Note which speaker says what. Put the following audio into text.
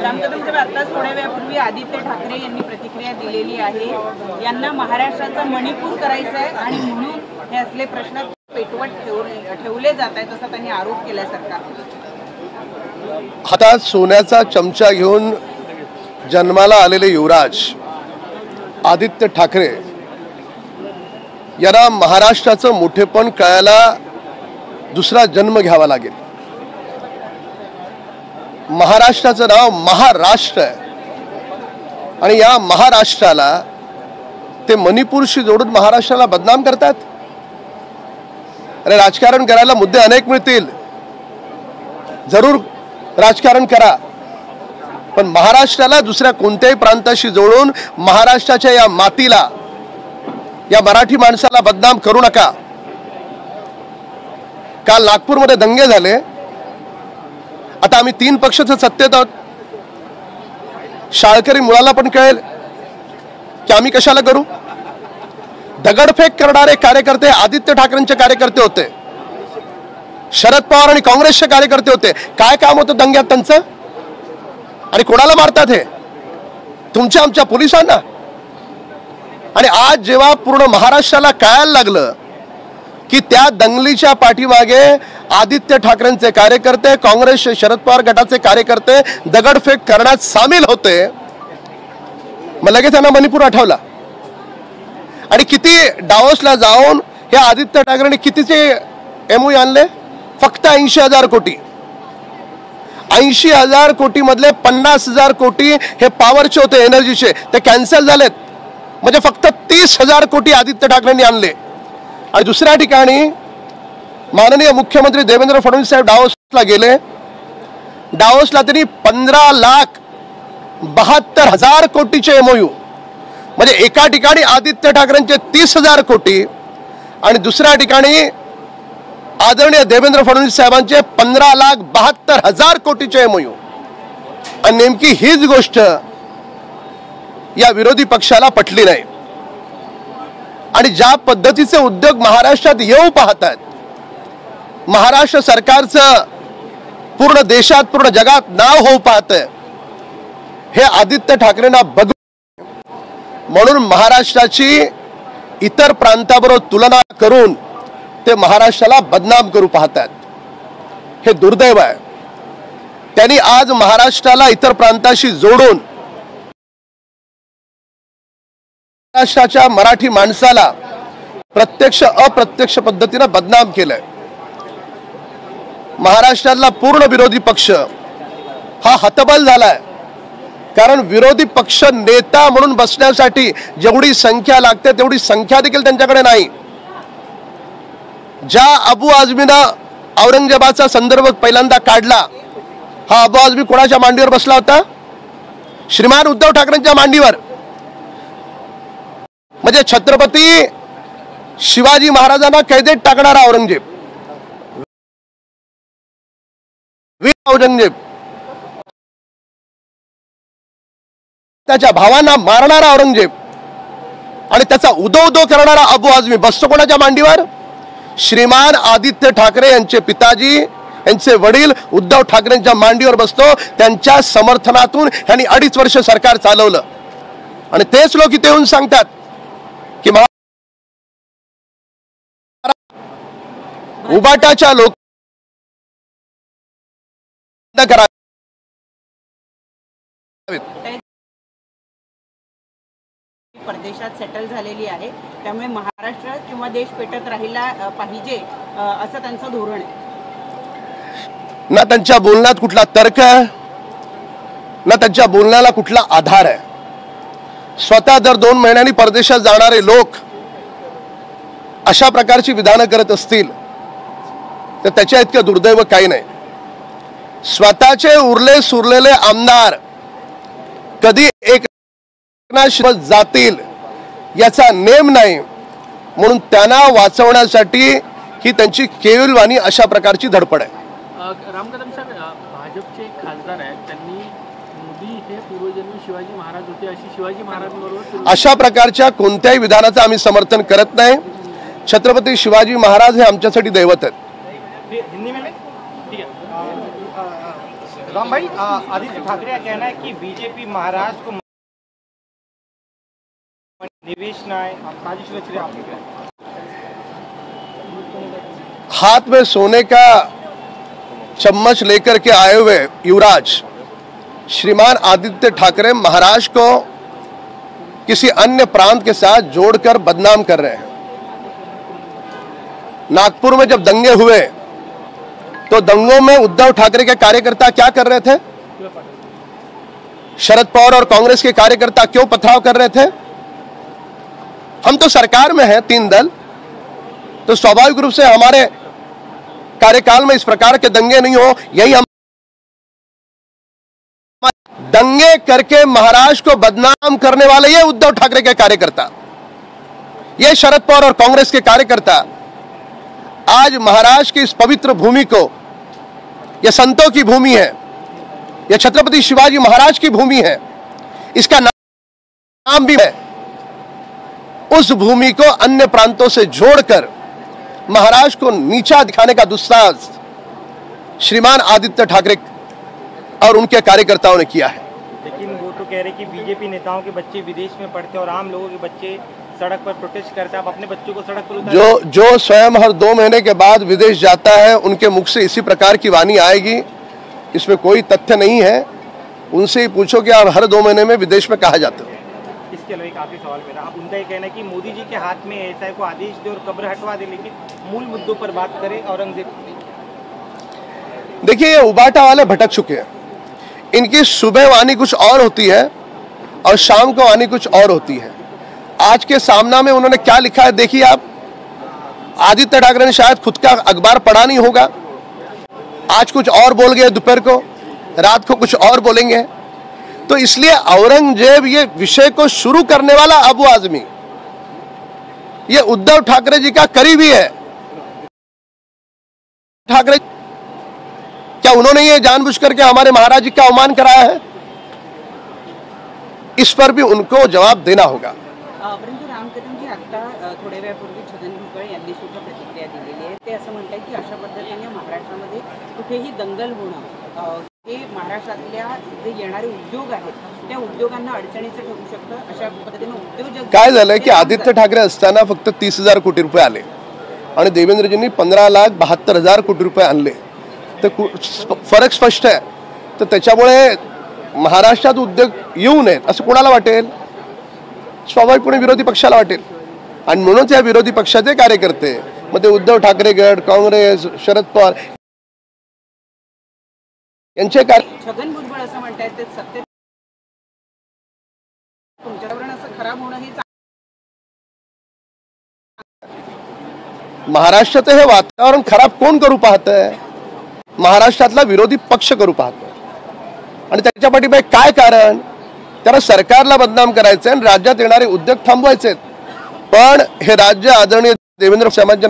Speaker 1: रामकदम आताच थोड्या वेळापूर्वी आदित्य ठाकरे यांनी प्रतिक्रिया दिलेली आहे, यांना महाराष्ट्राचा मणिपूर करायचा आहे आणि म्हणून हे असले प्रश्न पेटवत ठेवले जात आहेत असा त्यांनी आरोप केला सरकारवर।
Speaker 2: हातात सोन्याचा चमचा घेऊन जन्माला आलेले युवराज आदित्य ठाकरे यांना महाराष्ट्राचं मोठेपण कळायला दुसरा जन्म घ्यावा लागेल। महाराष्ट्राचं नाव महाराष्ट्र आहे आणि या महाराष्ट्राला ते मणिपूरशी जोडून महाराष्ट्राला बदनाम करतात। अरे राजकारण करायला मुद्दे अनेक मिळतील, जरूर राजकारण करा, पण महाराष्ट्राला दुसऱ्या कोणत्याही प्रांताशी जोडून महाराष्ट्राच्या या मातीला, या मराठी माणसाला बदनाम करू नका। काल नागपूरमध्ये दंगे झाले, आता आम्ही 3 पक्षाचं सत्तेत आहोत। शाळकरी मुलाला पण कळेल की आम्ही कशाला करू। दगडफेक करणारे कार्यकर्ते आदित्य ठाकरेंचे कार्यकर्ते होते, शरद पवार आणि काँग्रेसचे कार्यकर्ते होते। काय काम होतं दंग्यात त्यांचं आणि कोणाला मारतात हे? तुमच्या आमच्या पोलिसांना। आणि आज जेव्हा पूर्ण महाराष्ट्राला कळायला लागलं की त्या दंगलीच्या पाठीमागे आदित्य ठाकरेंचे कार्यकर्ते, काँग्रेसचे शरद पवार गटाचे कार्यकर्ते दगडफेक करण्यात सामील होते, मग लगेच त्यांना मणिपूर आठवला। आणि किती डावोसला जाऊन हे आदित्य ठाकरेंनी कितीचे MOU आणले? फक्त 80,000 कोटी। 80,000 कोटी मधले 50,000 कोटी हे पॉवरचे होते, एनर्जीचे, ते कॅन्सल झालेत। म्हणजे फक्त 30,000 कोटी आदित्य ठाकरेंनी आणले। आणि दुसऱ्या ठिकाणी माननीय मुख्यमंत्री देवेंद्र फडणवीस साहेब डावोसला गेले, डावोसला त्यांनी 15,72,000 कोटीचे MOU, म्हणजे एका ठिकाणी आदित्य ठाकरेंचे 30,000 कोटी आणि दुसऱ्या ठिकाणी आदरणीय देवेंद्र फडणवीस साहेबांचे 15,72,000 कोटीचे MOU। आणि नेमकी हीच गोष्ट या विरोधी पक्षाला पटली नाही। आणि ज्या पद्धतीचे उद्योग महाराष्ट्रात येऊ पाहतात, महाराष्ट्र सरकारचं पूर्ण देशात, पूर्ण जगात नाव होऊ पाहतंय, हे आदित्य ठाकरेंना बघून म्हणून महाराष्ट्राची इतर प्रांताबरोबर तुलना करून ते महाराष्ट्राला बदनाम करू पाहतात। हे दुर्दैव आहे। त्यांनी आज महाराष्ट्राला इतर प्रांताशी जोडून महाराष्ट्राच्या मराठी माणसाला प्रत्यक्ष अप्रत्यक्ष पद्धतीने बदनाम केलंय। महाराष्ट्रातला पूर्ण विरोधी पक्ष हा हतबल झालाय, कारण विरोधी पक्ष नेता म्हणून बसण्यासाठी जेवढी संख्या लागते तेवढी संख्या देखील त्यांच्याकडे नाही। ज्या अबू आझमीनं औरंगजेबाचा संदर्भ पहिल्यांदा काढला, हा अबू आझमी कोणाच्या मांडीवर बसला होता? श्रीमान उद्धव ठाकरेंच्या मांडीवर। म्हणजे छत्रपती शिवाजी महाराजांना कैदेत टाकणारा औरंगजेब, वीर औरंगजेब, त्याच्या भावांना मारणारा औरंगजेब आणि त्याचा उदो करणारा अबू आझमी बसतो कोणाच्या मांडीवर? श्रीमान आदित्य ठाकरे यांचे पिताजी, यांचे वडील उद्धव ठाकरेंच्या मांडीवर बसतो। त्यांच्या समर्थनातून यांनी 2.5 वर्ष सरकार चालवलं। आणि तेच लोक इथे येऊन सांगतात की उबाटाच्या लोक करा।
Speaker 1: परदेशात सेटल झालेली आहे, त्यामुळे महाराष्ट्र किंवा देश पेटत राहिला पाहिजे असं त्यांचं धोरण आहे।
Speaker 2: ना त्यांच्या बोलण्यात कुठला तर्क आहे, ना त्यांच्या बोलण्याला कुठला आधार आहे। स्वतः दर 2 महिन्यांनी परदेशात जाणारे लोक अशा प्रकारची विधानं करत असतील तर त्याच्या इतकं दुर्दैव काही नाही। स्वतःचे उरले सुरलेले आमदार कधी एक जातील याचा नेम नाही, म्हणून त्यांना वाचवण्यासाठी ही त्यांची केविलवाणी अशा प्रकारची धडपड आहे।
Speaker 3: रामकदम साहेब भाजपचे खासदार आहेत, त्यांनी मोदी हे पूर्वजन्मी शिवाजी महाराज होते अशी शिवाजी महाराजांबरोबर
Speaker 2: अशा प्रकारच्या कोणत्याही विधानाचं आम्ही समर्थन करत नाही। छत्रपती शिवाजी महाराज हे आमच्यासाठी दैवत आहेत।
Speaker 4: राम भाई, आदित्य ठाकरे का कहना है कि बीजेपी महाराष्ट्र को निवेश ना है, साजिश रच रहे आपके क्या?
Speaker 2: हाथ में सोने का चम्मच लेकर के आए हुए युवराज श्रीमान आदित्य ठाकरे महाराष्ट्र को किसी अन्य प्रांत के साथ जोड़कर बदनाम कर रहे हैं। नागपुर में जब दंगे हुए तो दंगों में उद्धव ठाकरे के कार्यकर्ता क्या कर रहे थे? शरद पवार और कांग्रेस के कार्यकर्ता क्यों पथराव कर रहे थे? हम तो सरकार में हैं, 3 दल, तो स्वाभाविक रूप से हमारे कार्यकाल में इस प्रकार के दंगे नहीं हो। यही हम दंगे करके महाराष्ट्र को बदनाम करने वाले ये उद्धव ठाकरे के कार्यकर्ता, ये शरद पवार और कांग्रेस के कार्यकर्ता आज महाराष्ट्र की इस पवित्र भूमि को, यह संतों की भूमि है, यह छत्रपति शिवाजी महाराज की भूमि है, इसका नाम भी है, उस भूमि को अन्य प्रांतों से जोड़कर महाराष्ट्र को नीचा दिखाने का दुस्साहस श्रीमान आदित्य ठाकरे और उनके कार्यकर्ताओं ने किया है।
Speaker 4: लेकिन वो तो कह रहे कि बीजेपी नेताओं के बच्चे विदेश में पढ़ते और आम लोगों के बच्चे सड़क पर प्रोटेस्ट करते हैं, आप अपने बच्चों को सड़क पर उतारें?
Speaker 2: जो स्वयं हर 2 महीने के बाद विदेश जाता है उनके मुख से इसी प्रकार की वाणी आएगी, इसमें कोई तथ्य नहीं है। उनसे ही पूछो कि आप हर 2 महीने में विदेश में कहाँ जाते हो।
Speaker 4: इसके अलावा काफी सवाल मेरा, आप उनका ये कहना है कि मोदी जी के हाथ में ऐसा है को आदेश दे और कब्र हटवा दे, लेकिन मूल मुद्दों पर बात करें। औरंगजेब,
Speaker 2: देखिए ये उबाटा वाले भटक चुके हैं, इनकी सुबह वाणी कुछ और होती है और शाम को वाणी कुछ और होती है। आज के सामना में उन्होंने क्या लिखा है देखिए आप। आदित्य ठाकरे ने शायद खुद का अखबार पढ़ा नहीं होगा, आज कुछ और बोल गए, दोपहर को, रात को कुछ और बोलेंगे। तो इसलिए औरंगजेब ये विषय को शुरू करने वाला अबू आजमी ये उद्धव ठाकरे जी का करीबी है। ठाकरे क्या उन्होंने ये जानबूझ करके हमारे महाराज जी का अवमान कराया है? इस पर भी उनको जवाब देना होगा।
Speaker 1: परंतु राम कदम जी आता थोड्या वेळापूर्वी छगन भुजबळ यांनी सुद्धा प्रतिक्रिया दिलेली आहे। ते असं म्हणतात की अशा पद्धतीने महाराष्ट्रामध्ये कुठेही दंगल होणं हे महाराष्ट्रातल्या जे येणारे उद्योग आहेत त्या उद्योगांना अडचणीचं ठरू शकतं। अशा पद्धतीने उद्योजक
Speaker 2: काय झालंय की आदित्य ठाकरे असताना फक्त 30,000 कोटी रुपये आले आणि देवेंद्रजींनी 15,72,000 कोटी रुपये आणले, तर फरक स्पष्ट आहे। तर त्याच्यामुळे महाराष्ट्रात उद्योग येऊ नयेत असं कोणाला वाटेल? स्वाभाविकपणे विरोधी पक्षाला वाटेल। आणि म्हणूनच या विरोधी पक्षाचे कार्यकर्ते, मग ते उद्धव ठाकरे गट, काँग्रेस, शरद पवार यांचे
Speaker 1: छगन भुजबळ असं म्हणतात ते सत्य तुमच्यावरून असं खराब होणं हे
Speaker 2: महाराष्ट्रात हे वातावरण खराब कोण करू पाहतंय? महाराष्ट्रातला विरोधी पक्ष करू पाहतोय। आणि त्याच्या पाठीमागे काय कारण? त्याला सरकारला बदनाम करायचं आणि राज्यात येणारे उद्योग थांबवायचे। पण हे राज्य आदरणीय देवेंद्र फडणवीस